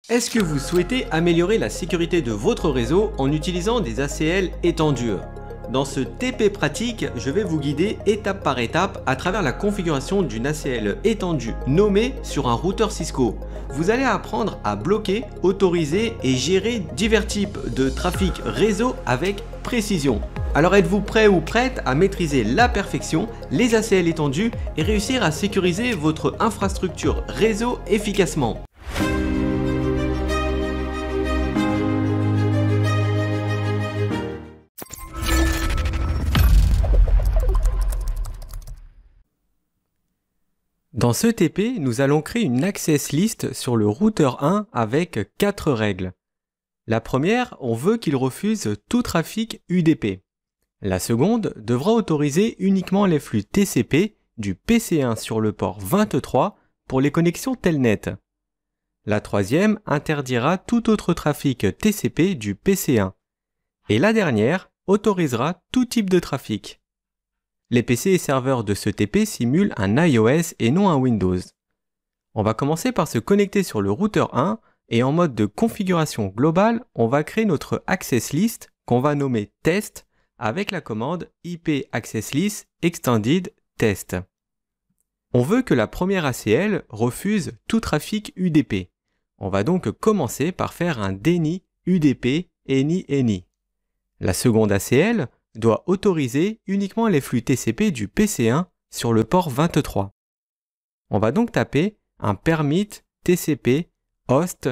Est-ce que vous souhaitez améliorer la sécurité de votre réseau en utilisant des ACL étendus? Dans ce TP pratique, je vais vous guider étape par étape à travers la configuration d'une ACL étendue nommée sur un routeur Cisco. Vous allez apprendre à bloquer, autoriser et gérer divers types de trafic réseau avec précision. Alors êtes-vous prêt ou prête à maîtriser la perfection les ACL étendus et réussir à sécuriser votre infrastructure réseau efficacement? Dans ce TP, nous allons créer une access list sur le routeur 1 avec 4 règles. La première, on veut qu'il refuse tout trafic UDP. La seconde devra autoriser uniquement les flux TCP du PC1 sur le port 23 pour les connexions Telnet. La troisième interdira tout autre trafic TCP du PC1. Et la dernière autorisera tout type de trafic. Les PC et serveurs de ce TP simulent un iOS et non un Windows. On va commencer par se connecter sur le routeur 1 et en mode de configuration globale, on va créer notre access list qu'on va nommer test avec la commande IP access list extended test. On veut que la première ACL refuse tout trafic UDP. On va donc commencer par faire un déni UDP any. La seconde ACL doit autoriser uniquement les flux TCP du PC1 sur le port 23. On va donc taper un permit TCP host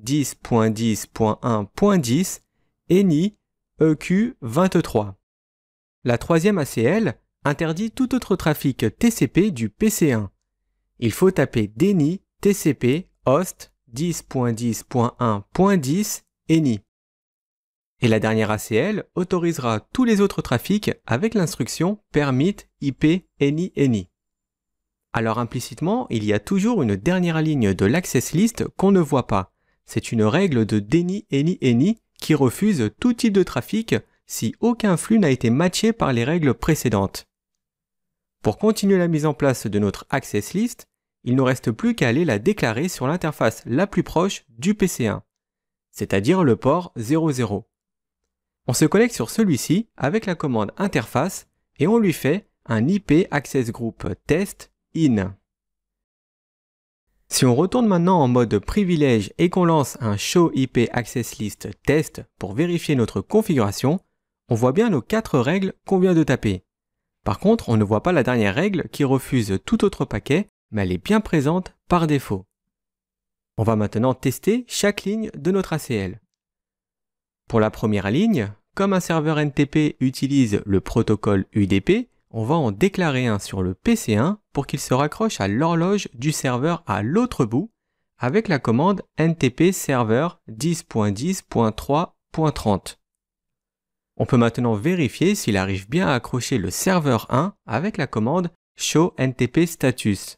10.10.1.10 any EQ23. La troisième ACL interdit tout autre trafic TCP du PC1. Il faut taper déni TCP host 10.10.1.10 any. Et la dernière ACL autorisera tous les autres trafics avec l'instruction permit IP any. Alors implicitement, il y a toujours une dernière ligne de l'access list qu'on ne voit pas. C'est une règle de déni any qui refuse tout type de trafic si aucun flux n'a été matché par les règles précédentes. Pour continuer la mise en place de notre access list, il ne reste plus qu'à aller la déclarer sur l'interface la plus proche du PC1, c'est-à-dire le port 00. On se connecte sur celui-ci avec la commande interface et on lui fait un IP access group test in. Si on retourne maintenant en mode privilège et qu'on lance un show IP access list test pour vérifier notre configuration, on voit bien nos 4 règles qu'on vient de taper. Par contre, on ne voit pas la dernière règle qui refuse tout autre paquet, mais elle est bien présente par défaut. On va maintenant tester chaque ligne de notre ACL. Pour la première ligne, comme un serveur NTP utilise le protocole UDP, on va en déclarer un sur le PC1 pour qu'il se raccroche à l'horloge du serveur à l'autre bout avec la commande NTP server 10.10.3.30. On peut maintenant vérifier s'il arrive bien à accrocher le serveur 1 avec la commande show NTP status.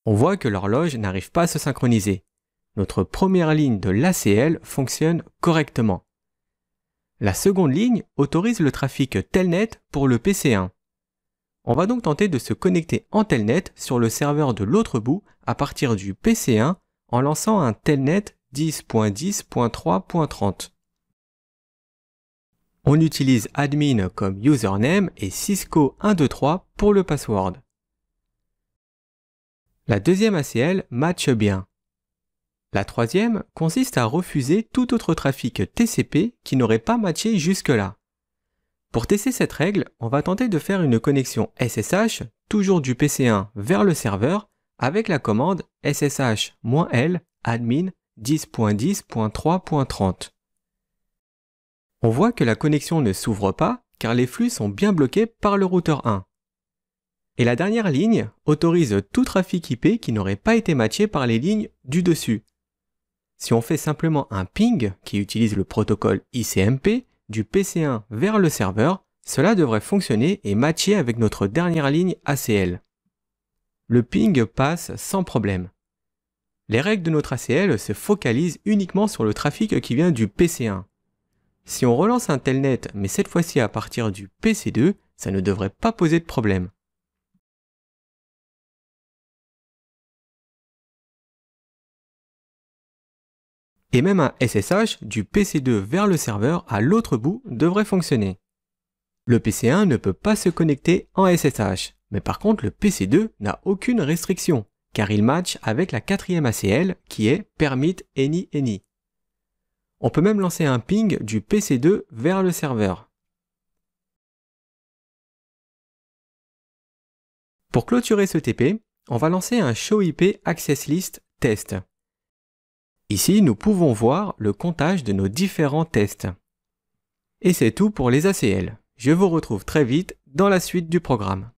On voit que l'horloge n'arrive pas à se synchroniser. Notre première ligne de l'ACL fonctionne correctement. La seconde ligne autorise le trafic Telnet pour le PC1. On va donc tenter de se connecter en Telnet sur le serveur de l'autre bout à partir du PC1 en lançant un Telnet 10.10.3.30. On utilise admin comme username et Cisco 123 pour le password. La deuxième ACL matche bien. La troisième consiste à refuser tout autre trafic TCP qui n'aurait pas matché jusque-là. Pour tester cette règle, on va tenter de faire une connexion SSH, toujours du PC1 vers le serveur, avec la commande ssh-l admin 10.10.3.30. On voit que la connexion ne s'ouvre pas car les flux sont bien bloqués par le routeur 1. Et la dernière ligne autorise tout trafic IP qui n'aurait pas été matché par les lignes du dessus. Si on fait simplement un ping qui utilise le protocole ICMP du PC1 vers le serveur, cela devrait fonctionner et matcher avec notre dernière ligne ACL. Le ping passe sans problème. Les règles de notre ACL se focalisent uniquement sur le trafic qui vient du PC1. Si on relance un telnet, mais cette fois-ci à partir du PC2, ça ne devrait pas poser de problème. Et même un SSH du PC2 vers le serveur à l'autre bout devrait fonctionner. Le PC1 ne peut pas se connecter en SSH, mais par contre le PC2 n'a aucune restriction, car il match avec la 4e ACL qui est Permit Any. On peut même lancer un ping du PC2 vers le serveur. Pour clôturer ce TP, on va lancer un Show IP Access List test. Ici, nous pouvons voir le comptage de nos différents tests. Et c'est tout pour les ACL. Je vous retrouve très vite dans la suite du programme.